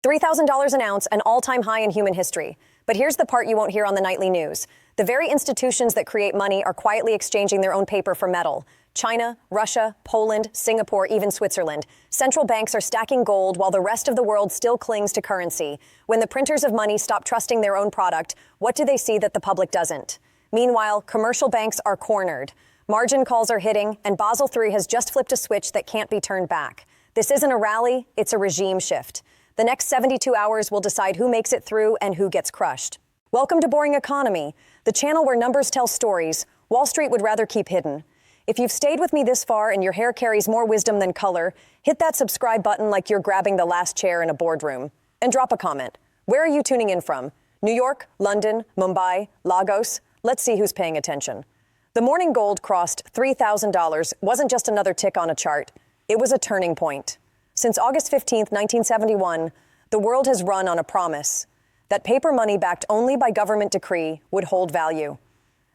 $3,000 an ounce, an all-time high in human history. But here's the part you won't hear on the nightly news. The very institutions that create money are quietly exchanging their own paper for metal. China, Russia, Poland, Singapore, even Switzerland. Central banks are stacking gold while the rest of the world still clings to currency. When the printers of money stop trusting their own product, what do they see that the public doesn't? Meanwhile, commercial banks are cornered. Margin calls are hitting, and Basel III has just flipped a switch that can't be turned back. This isn't a rally, it's a regime shift. The next 72 hours will decide who makes it through and who gets crushed. Welcome to Boring Economy, the channel where numbers tell stories Wall Street would rather keep hidden. If you've stayed with me this far and your hair carries more wisdom than color, hit that subscribe button like you're grabbing the last chair in a boardroom. And drop a comment. Where are you tuning in from? New York, London, Mumbai, Lagos? Let's see who's paying attention. The morning gold crossed $3,000 wasn't just another tick on a chart. It was a turning point. Since August 15, 1971, the world has run on a promise that paper money backed only by government decree would hold value.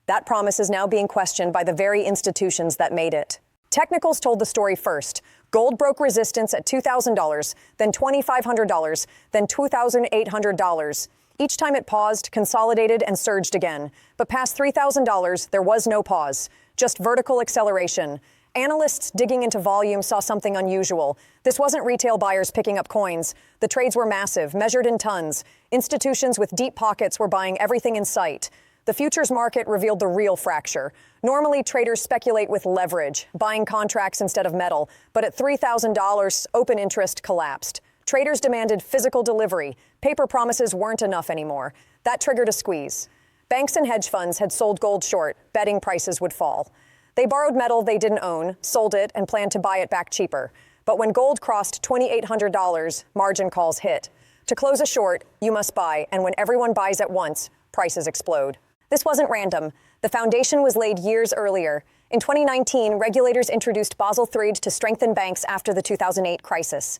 That promise is now being questioned by the very institutions that made it. Technicals told the story first. Gold broke resistance at $2,000, then $2,500, then $2,800. Each time it paused, consolidated, and surged again. But past $3,000, there was no pause, just vertical acceleration. Analysts digging into volume saw something unusual. This wasn't retail buyers picking up coins. The trades were massive, measured in tons. Institutions with deep pockets were buying everything in sight. The futures market revealed the real fracture. Normally, traders speculate with leverage, buying contracts instead of metal. But at $3,000, open interest collapsed. Traders demanded physical delivery. Paper promises weren't enough anymore. That triggered a squeeze. Banks and hedge funds had sold gold short, betting prices would fall. They borrowed metal they didn't own, sold it, and planned to buy it back cheaper. But when gold crossed $2,800, margin calls hit. To close a short, you must buy, and when everyone buys at once, prices explode. This wasn't random. The foundation was laid years earlier. In 2019, regulators introduced Basel III to strengthen banks after the 2008 crisis.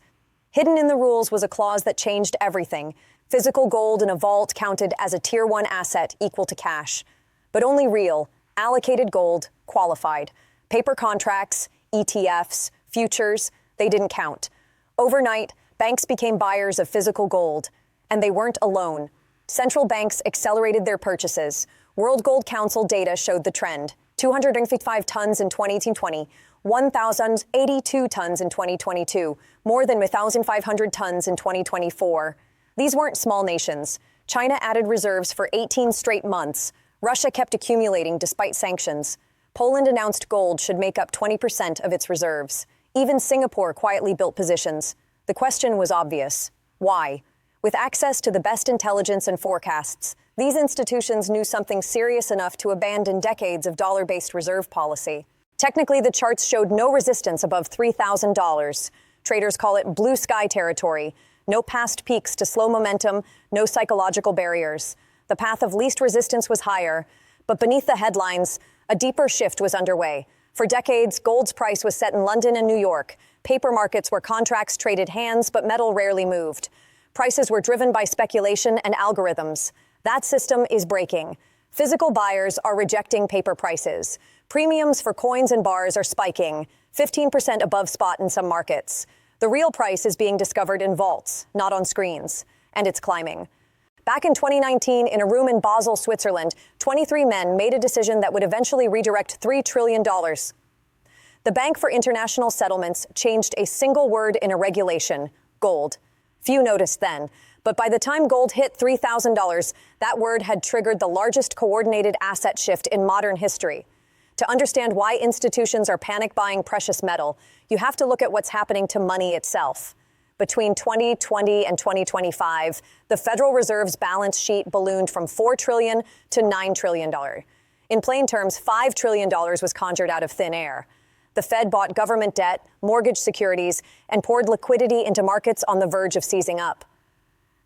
Hidden in the rules was a clause that changed everything. Physical gold in a vault counted as a Tier 1 asset equal to cash. But only real, allocated gold qualified. Paper contracts, ETFs, futures, they didn't count. Overnight, banks became buyers of physical gold. And they weren't alone. Central banks accelerated their purchases. World Gold Council data showed the trend. 255 tons in 2020, 1,082 tons in 2022, more than 1,500 tons in 2024. These weren't small nations. China added reserves for 18 straight months. Russia kept accumulating despite sanctions. Poland announced gold should make up 20% of its reserves. Even Singapore quietly built positions. The question was obvious. Why? With access to the best intelligence and forecasts, these institutions knew something serious enough to abandon decades of dollar-based reserve policy. Technically, the charts showed no resistance above $3,000. Traders call it blue sky territory. No past peaks to slow momentum, no psychological barriers. The path of least resistance was higher, but beneath the headlines, a deeper shift was underway. For decades, gold's price was set in London and New York, paper markets where contracts traded hands but metal rarely moved. Prices were driven by speculation and algorithms. That system is breaking. Physical buyers are rejecting paper prices. Premiums for coins and bars are spiking, 15% above spot in some markets. The real price is being discovered in vaults, not on screens, and it's climbing. Back in 2019, in a room in Basel, Switzerland, 23 men made a decision that would eventually redirect $3 trillion. The Bank for International Settlements changed a single word in a regulation, gold. Few noticed then, but by the time gold hit $3,000, that word had triggered the largest coordinated asset shift in modern history. To understand why institutions are panic buying precious metal, you have to look at what's happening to money itself. Between 2020 and 2025, the Federal Reserve's balance sheet ballooned from $4 trillion to $9 trillion. In plain terms, $5 trillion was conjured out of thin air. The Fed bought government debt, mortgage securities, and poured liquidity into markets on the verge of seizing up.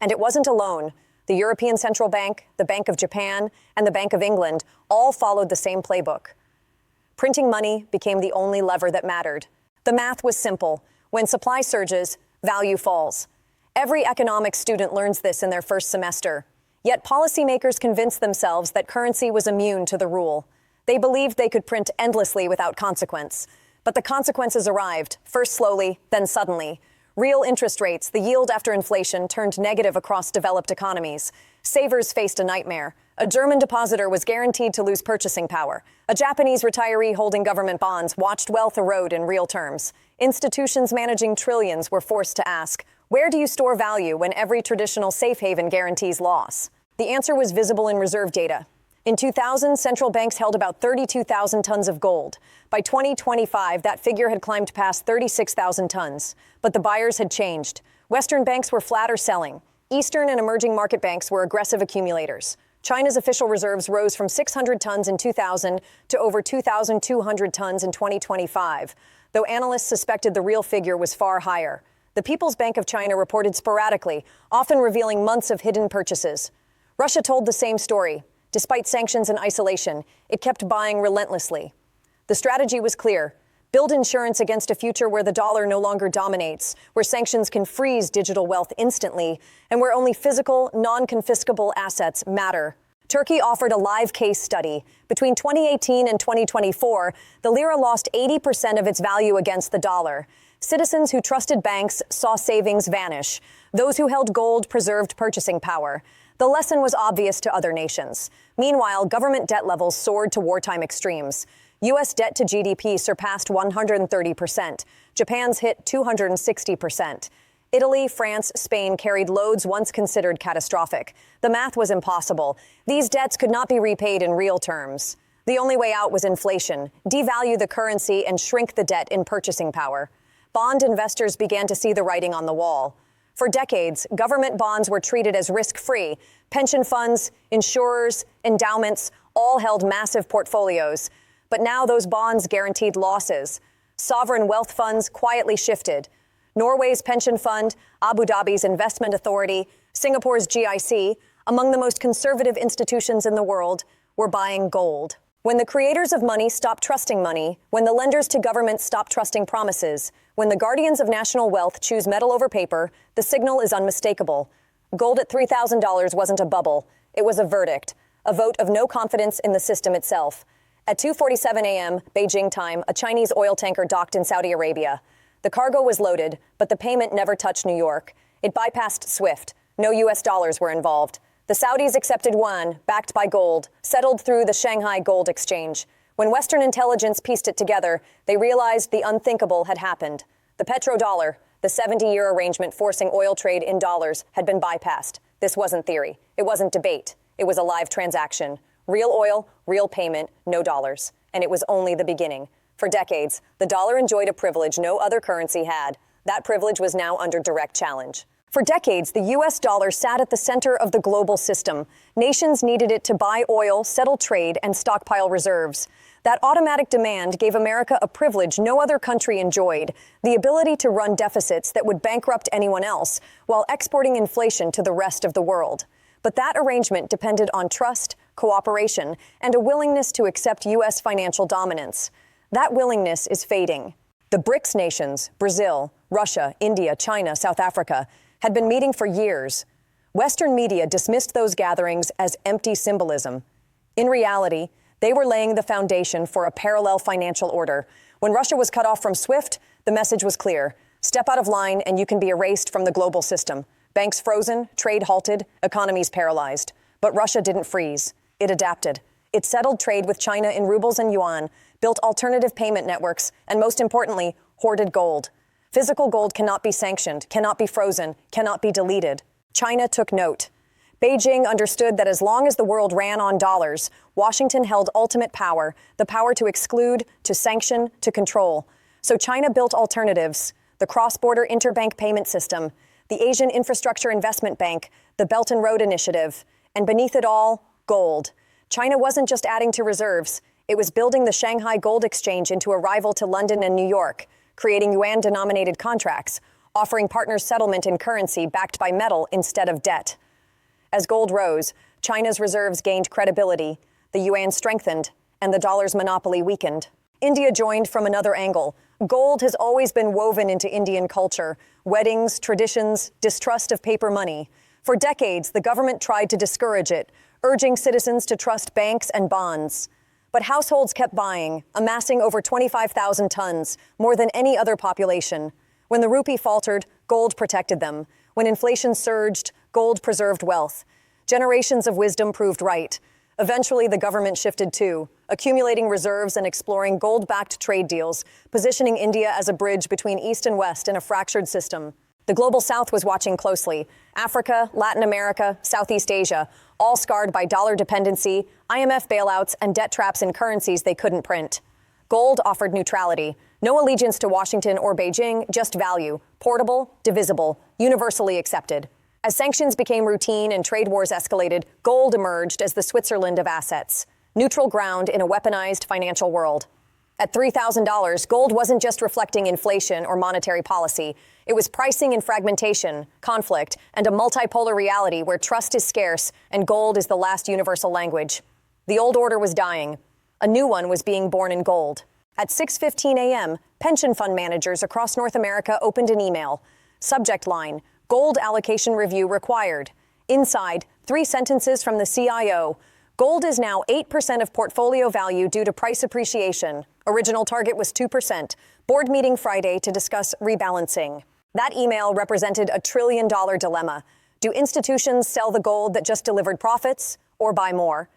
And it wasn't alone. The European Central Bank, the Bank of Japan, and the Bank of England all followed the same playbook. Printing money became the only lever that mattered. The math was simple. When supply surges, value falls. Every economics student learns this in their first semester. Yet policymakers convinced themselves that currency was immune to the rule. They believed they could print endlessly without consequence. But the consequences arrived, first slowly, then suddenly. Real interest rates, the yield after inflation, turned negative across developed economies. Savers faced a nightmare. A German depositor was guaranteed to lose purchasing power. A Japanese retiree holding government bonds watched wealth erode in real terms. Institutions managing trillions were forced to ask, where do you store value when every traditional safe haven guarantees loss? The answer was visible in reserve data. In 2000, central banks held about 32,000 tons of gold. By 2025, that figure had climbed past 36,000 tons. But the buyers had changed. Western banks were flat or selling. Eastern and emerging market banks were aggressive accumulators. China's official reserves rose from 600 tons in 2000 to over 2,200 tons in 2025, though analysts suspected the real figure was far higher. The People's Bank of China reported sporadically, often revealing months of hidden purchases. Russia told the same story. Despite sanctions and isolation, it kept buying relentlessly. The strategy was clear. Build insurance against a future where the dollar no longer dominates, where sanctions can freeze digital wealth instantly, and where only physical, non-confiscable assets matter. Turkey offered a live case study. Between 2018 and 2024, the lira lost 80% of its value against the dollar. Citizens who trusted banks saw savings vanish. Those who held gold preserved purchasing power. The lesson was obvious to other nations. Meanwhile, government debt levels soared to wartime extremes. U.S. debt to GDP surpassed 130%. Japan's hit 260%. Italy, France, Spain carried loads once considered catastrophic. The math was impossible. These debts could not be repaid in real terms. The only way out was inflation. Devalue the currency and shrink the debt in purchasing power. Bond investors began to see the writing on the wall. For decades, government bonds were treated as risk-free. Pension funds, insurers, endowments all held massive portfolios. But now those bonds guaranteed losses. Sovereign wealth funds quietly shifted. Norway's pension fund, Abu Dhabi's investment authority, Singapore's GIC, among the most conservative institutions in the world, were buying gold. When the creators of money stop trusting money, when the lenders to governments stop trusting promises, when the guardians of national wealth choose metal over paper, the signal is unmistakable. Gold at $3,000 wasn't a bubble. It was a verdict, a vote of no confidence in the system itself. At 2:47 a.m. Beijing time, a Chinese oil tanker docked in Saudi Arabia. The cargo was loaded, but the payment never touched New York. It bypassed SWIFT. No U.S. dollars were involved. The Saudis accepted yuan, backed by gold, settled through the Shanghai Gold Exchange. When Western intelligence pieced it together, they realized the unthinkable had happened. The Petrodollar, the 70-year arrangement forcing oil trade in dollars, had been bypassed. This wasn't theory. It wasn't debate. It was a live transaction. Real oil, real payment, no dollars. And it was only the beginning. For decades, the dollar enjoyed a privilege no other currency had. That privilege was now under direct challenge. For decades, the U.S. dollar sat at the center of the global system. Nations needed it to buy oil, settle trade, and stockpile reserves. That automatic demand gave America a privilege no other country enjoyed, the ability to run deficits that would bankrupt anyone else, while exporting inflation to the rest of the world. But that arrangement depended on trust, cooperation, and a willingness to accept U.S. financial dominance. That willingness is fading. The BRICS nations, Brazil, Russia, India, China, South Africa, had been meeting for years. Western media dismissed those gatherings as empty symbolism. In reality, they were laying the foundation for a parallel financial order. When Russia was cut off from SWIFT, the message was clear. Step out of line and you can be erased from the global system. Banks frozen, trade halted, economies paralyzed. But Russia didn't freeze. It adapted. It settled trade with China in rubles and yuan, built alternative payment networks, and most importantly, hoarded gold. Physical gold cannot be sanctioned, cannot be frozen, cannot be deleted. China took note. Beijing understood that as long as the world ran on dollars, Washington held ultimate power, the power to exclude, to sanction, to control. So China built alternatives, the cross-border interbank payment system, the Asian Infrastructure Investment Bank, the Belt and Road Initiative, and beneath it all, gold. China wasn't just adding to reserves, it was building the Shanghai Gold Exchange into a rival to London and New York, creating yuan-denominated contracts, offering partners settlement in currency backed by metal instead of debt. As gold rose, China's reserves gained credibility, the yuan strengthened, and the dollar's monopoly weakened. India joined from another angle. Gold has always been woven into Indian culture: weddings, traditions, distrust of paper money. For decades, the government tried to discourage it, urging citizens to trust banks and bonds. But households kept buying, amassing over 25,000 tons, more than any other population. When the rupee faltered, gold protected them. When inflation surged, gold preserved wealth. Generations of wisdom proved right. Eventually, the government shifted too, accumulating reserves and exploring gold-backed trade deals, positioning India as a bridge between East and West in a fractured system. The Global South was watching closely. Africa, Latin America, Southeast Asia, all scarred by dollar dependency, IMF bailouts, and debt traps in currencies they couldn't print. Gold offered neutrality. No allegiance to Washington or Beijing, just value. Portable, divisible, universally accepted. As sanctions became routine and trade wars escalated, gold emerged as the Switzerland of assets. Neutral ground in a weaponized financial world. At $3,000, gold wasn't just reflecting inflation or monetary policy. It was pricing in fragmentation, conflict, and a multipolar reality where trust is scarce and gold is the last universal language. The old order was dying. A new one was being born in gold. At 6:15 a.m., pension fund managers across North America opened an email. Subject line: Gold allocation review required. Inside, 3 sentences from the CIO. Gold is now 8% of portfolio value due to price appreciation. Original target was 2%. Board meeting Friday to discuss rebalancing. That email represented a $1 trillion dilemma. Do institutions sell the gold that just delivered profits or buy more?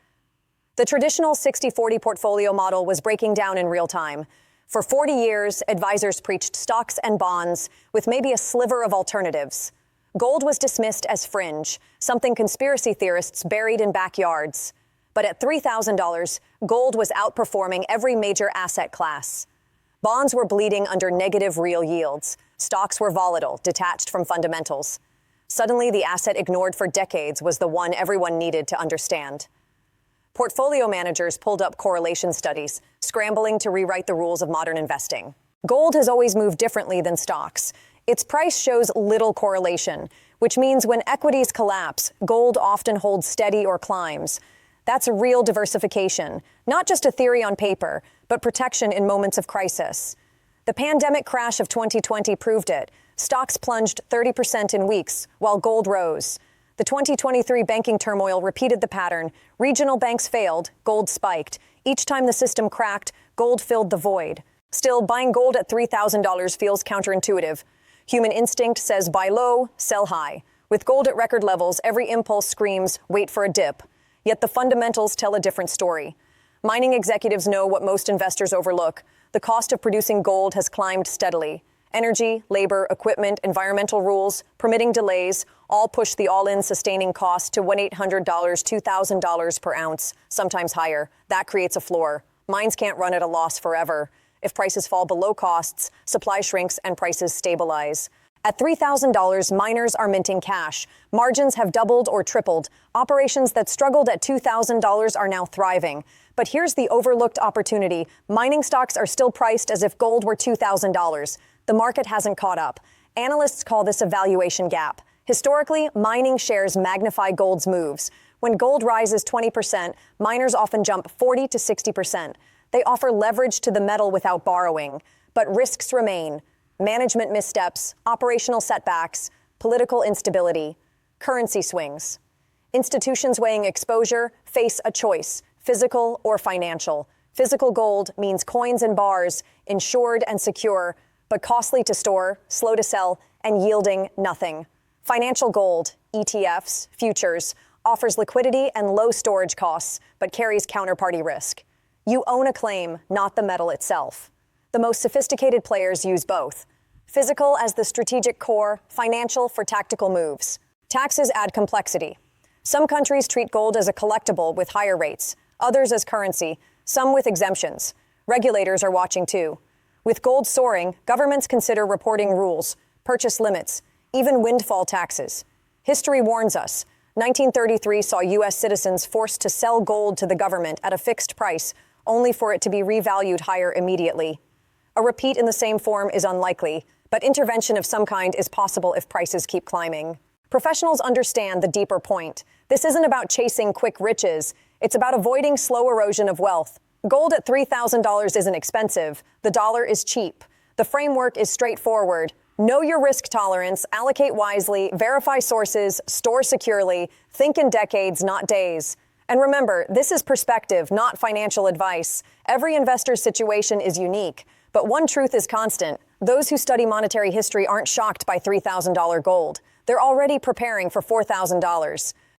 The traditional 60-40 portfolio model was breaking down in real time. For 40 years, advisors preached stocks and bonds with maybe a sliver of alternatives. Gold was dismissed as fringe, something conspiracy theorists buried in backyards. But at $3,000, gold was outperforming every major asset class. Bonds were bleeding under negative real yields. Stocks were volatile, detached from fundamentals. Suddenly, the asset ignored for decades was the one everyone needed to understand. Portfolio managers pulled up correlation studies, scrambling to rewrite the rules of modern investing. Gold has always moved differently than stocks. Its price shows little correlation, which means when equities collapse, gold often holds steady or climbs. That's real diversification, not just a theory on paper, but protection in moments of crisis. The pandemic crash of 2020 proved it. Stocks plunged 30% in weeks, while gold rose. The 2023 banking turmoil repeated the pattern. Regional banks failed, gold spiked. Each time the system cracked, gold filled the void. Still, buying gold at $3,000 feels counterintuitive. Human instinct says buy low, sell high. With gold at record levels, every impulse screams, wait for a dip. Yet the fundamentals tell a different story. Mining executives know what most investors overlook. The cost of producing gold has climbed steadily. Energy, labor, equipment, environmental rules, permitting delays, all push the all-in sustaining cost to $1,800, $2,000 per ounce, sometimes higher. That creates a floor. Mines can't run at a loss forever. If prices fall below costs, supply shrinks and prices stabilize. At $3,000, miners are minting cash. Margins have doubled or tripled. Operations that struggled at $2,000 are now thriving. But here's the overlooked opportunity. Mining stocks are still priced as if gold were $2,000. The market hasn't caught up. Analysts call this a valuation gap. Historically, mining shares magnify gold's moves. When gold rises 20%, miners often jump 40 to 60%. They offer leverage to the metal without borrowing. But risks remain. Management missteps, operational setbacks, political instability, currency swings. Institutions weighing exposure face a choice, physical or financial. Physical gold means coins and bars, insured and secure, but costly to store, slow to sell, and yielding nothing. Financial gold, ETFs, futures, offers liquidity and low storage costs, but carries counterparty risk. You own a claim, not the metal itself. The most sophisticated players use both. Physical as the strategic core, financial for tactical moves. Taxes add complexity. Some countries treat gold as a collectible with higher rates, others as currency, some with exemptions. Regulators are watching too. With gold soaring, governments consider reporting rules, purchase limits, even windfall taxes. History warns us. 1933 saw U.S. citizens forced to sell gold to the government at a fixed price, only for it to be revalued higher immediately. A repeat in the same form is unlikely, but intervention of some kind is possible if prices keep climbing. Professionals understand the deeper point. This isn't about chasing quick riches. It's about avoiding slow erosion of wealth. Gold at $3,000 isn't expensive. The dollar is cheap. The framework is straightforward. Know your risk tolerance, allocate wisely, verify sources, store securely, think in decades, not days. And remember, this is perspective, not financial advice. Every investor's situation is unique, but one truth is constant. Those who study monetary history aren't shocked by $3,000 gold. They're already preparing for $4,000.